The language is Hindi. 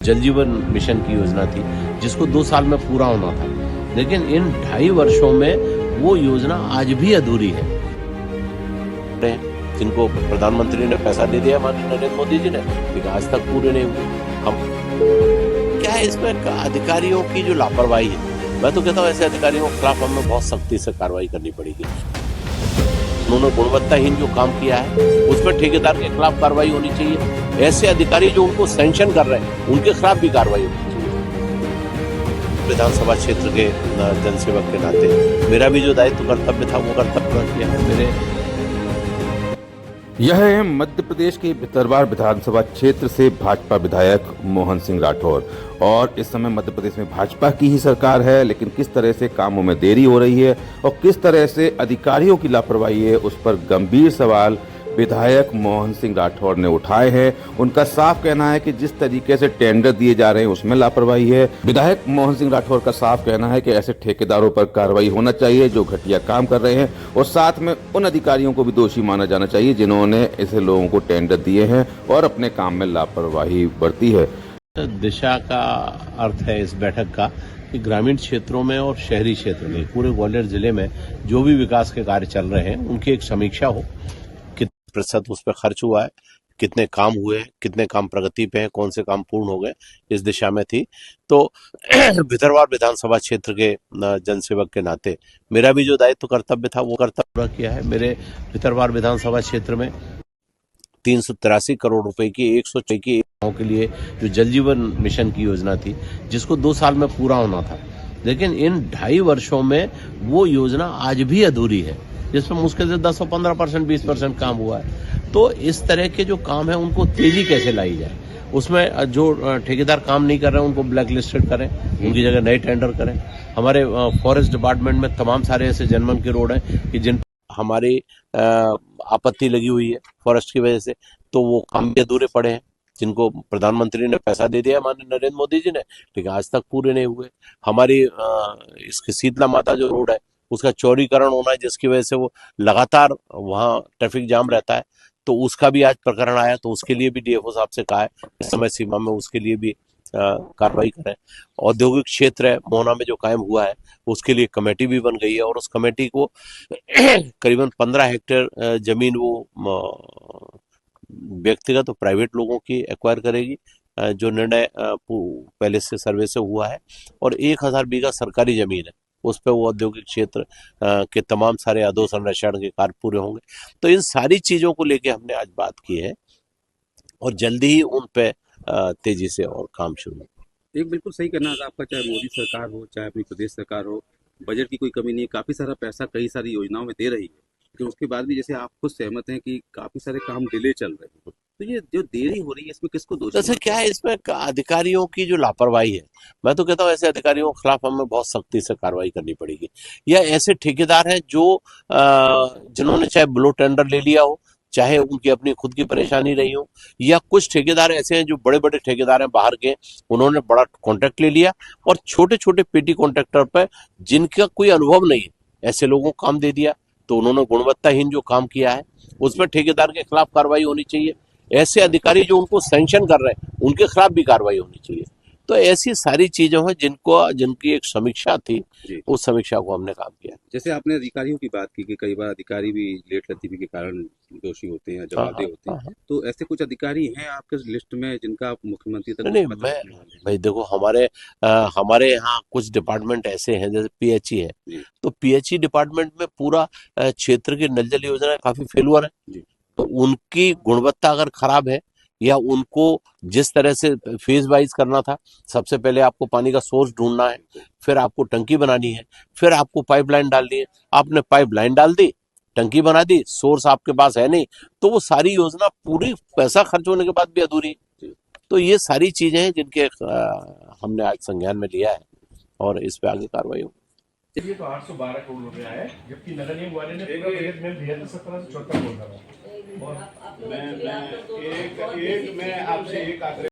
जल जीवन मिशन की योजना थी जिसको 2 साल में पूरा होना था, लेकिन इन 2.5 वर्षों में वो योजना आज भी अधूरी है। जिनको प्रधानमंत्री ने पैसा दे दिया माननीय नरेंद्र मोदी जी ने, लेकिन आज तक पूरे नहीं हुए। हम क्या है इसमें अधिकारियों की जो लापरवाही है, मैं तो कहता हूँ ऐसे अधिकारियों के खिलाफ हमें बहुत सख्ती से कार्रवाई करनी पड़ेगी। उन्होंने गुणवत्ताहीन जो काम किया है उसमें ठेकेदार के खिलाफ कार्रवाई होनी चाहिए। ऐसे अधिकारी जो उनको सैंक्शन कर रहे हैं उनके खिलाफ भी कार्रवाई होनी चाहिए। विधानसभा क्षेत्र के जनसेवक के नाते मेरा भी जो दायित्व कर्तव्य था वो कर्तव्य किया है मेरे। यह है मध्य प्रदेश के भितरवार विधानसभा क्षेत्र से भाजपा विधायक मोहन सिंह राठौर। और इस समय मध्य प्रदेश में भाजपा की ही सरकार है, लेकिन किस तरह से कामों में देरी हो रही है और किस तरह से अधिकारियों की लापरवाही है, उस पर गंभीर सवाल विधायक मोहन सिंह राठौर ने उठाए हैं। उनका साफ कहना है कि जिस तरीके से टेंडर दिए जा रहे हैं उसमें लापरवाही है। विधायक मोहन सिंह राठौर का साफ कहना है कि ऐसे ठेकेदारों पर कार्रवाई होना चाहिए जो घटिया काम कर रहे हैं, और साथ में उन अधिकारियों को भी दोषी माना जाना चाहिए जिन्होंने ऐसे लोगों को टेंडर दिए हैं और अपने काम में लापरवाही बरती है। दिशा का अर्थ है इस बैठक का कि ग्रामीण क्षेत्रों में और शहरी क्षेत्र में पूरे ग्वालियर जिले में जो भी विकास के कार्य चल रहे हैं उनकी एक समीक्षा हो। कितने प्रतिशत उस पर खर्च हुआ है, कितने काम हुए, कितने काम प्रगति पे हैं, कौन से काम पूर्ण हो गए, इस दिशा में थी। तो भितरवार विधानसभा क्षेत्र के जनसेवक के नाते मेरा भी जो दायित्व कर्तव्य था वो कर्तव्य पूरा किया है। मेरे भितरवार विधानसभा क्षेत्र में 383 करोड़ रुपए की 106 की गाँव के लिए जो जल जीवन मिशन की योजना थी जिसको 2 साल में पूरा होना था, लेकिन इन 2.5 वर्षों में वो योजना आज भी अधूरी है, जिसमें मुश्किल से 10-15%, 20% काम हुआ है। तो इस तरह के जो काम है उनको तेजी कैसे लाई जाए, उसमें जो ठेकेदार काम नहीं कर रहे हैं उनको ब्लैक लिस्टेड करें, उनकी जगह नए टेंडर करें। हमारे फॉरेस्ट डिपार्टमेंट में तमाम सारे ऐसे जनमन के रोड हैं कि जिन हमारी आपत्ति लगी हुई है फॉरेस्ट की वजह से, तो वो काम भी अधूरे पड़े हैं जिनको प्रधानमंत्री ने पैसा दे दिया माननीय नरेंद्र मोदी जी ने, लेकिन आज तक पूरे नहीं हुए। हमारी इसकी शीतला माता जो रोड है उसका चौड़ीकरण होना है जिसकी वजह से वो लगातार वहाँ ट्रैफिक जाम रहता है, तो उसका भी आज प्रकरण आया, तो उसके लिए भी डीएफओ साहब से कहा है इस समय सीमा में उसके लिए भी कार्रवाई करें। औद्योगिक क्षेत्र है मोहना में जो कायम हुआ है उसके लिए कमेटी भी बन गई है और उस कमेटी को करीबन 15 हेक्टेयर जमीन वो व्यक्तिगत और प्राइवेट लोगों की एक्वायर करेगी, जो निर्णय पहले से सर्वे से हुआ है, और 1000 बीघा सरकारी जमीन है उस पर वो औद्योगिक क्षेत्र के तमाम सारे अधोसंरक्षण के कार्य पूरे होंगे। तो इन सारी चीजों को लेके हमने आज बात की है और जल्दी ही उन पे तेजी से और काम शुरू। एक बिल्कुल सही कहना है आपका, चाहे मोदी सरकार हो चाहे अपनी प्रदेश सरकार हो, बजट की कोई कमी नहीं है, काफी सारा पैसा कई सारी योजनाओं में दे रही है, लेकिन उसके बाद भी जैसे आप खुद सहमत हैं कि काफी सारे काम डिले चल रहे हैं, तो ये जो देरी हो रही है इसमें किसको दोष? जैसे क्या है इसमें अधिकारियों की जो लापरवाही है, मैं तो कहता हूँ ऐसे अधिकारियों के खिलाफ हमें बहुत सख्ती से कार्रवाई करनी पड़ेगी। या ऐसे ठेकेदार हैं जो जिन्होंने चाहे ब्लो टेंडर ले लिया हो, चाहे उनकी अपनी खुद की परेशानी रही हो, या कुछ ठेकेदार ऐसे हैं जो बड़े बड़े ठेकेदार हैं बाहर के, उन्होंने बड़ा कॉन्ट्रैक्ट ले लिया और छोटे छोटे पेटी कॉन्ट्रैक्टर पर जिनका कोई अनुभव नहीं है ऐसे लोगों को काम दे दिया, तो उन्होंने गुणवत्ताहीन जो काम किया है उसमें ठेकेदार के खिलाफ कार्रवाई होनी चाहिए। ऐसे अधिकारी जो उनको सैंक्शन कर रहे हैं उनके खिलाफ भी कार्रवाई होनी चाहिए। तो ऐसी सारी चीजें हैं जिनकी एक समीक्षा थी, उस समीक्षा को हमने काम किया। जैसे आपने अधिकारियों की बात की कि कई बार अधिकारी भी लेट लतीफी के कारण दोषी होते हैं, जवाबदेह होते हैं, तो ऐसे कुछ अधिकारी हैं आपके लिस्ट में जिनका आप मुख्यमंत्री तक नहीं, मैं भाई देखो हमारे यहाँ कुछ डिपार्टमेंट ऐसे हैं जैसे पीएचई है, तो पीएचई डिपार्टमेंट में पूरा क्षेत्र की नल जल योजना काफी फेलुअर है, तो उनकी गुणवत्ता अगर खराब है या उनको जिस तरह से फेज वाइज करना था, सबसे पहले आपको पानी का सोर्स ढूंढना है, फिर आपको टंकी बनानी है, फिर आपको पाइपलाइन डालनी है। आपने पाइपलाइन डाल दी, टंकी बना दी, सोर्स आपके पास है नहीं, तो वो सारी योजना पूरी पैसा खर्च होने के बाद भी अधूरी। तो ये सारी चीजें हैं जिनके हमने आज संज्ञान में लिया है और इस पे आगे कार्रवाई होगी। ये तो 812 करोड़ रुपया है, जबकि नगर निगम वाले ने पूरा बजट में 1774 बोल रहा हूँ। और मैं आपसे एक आग्रह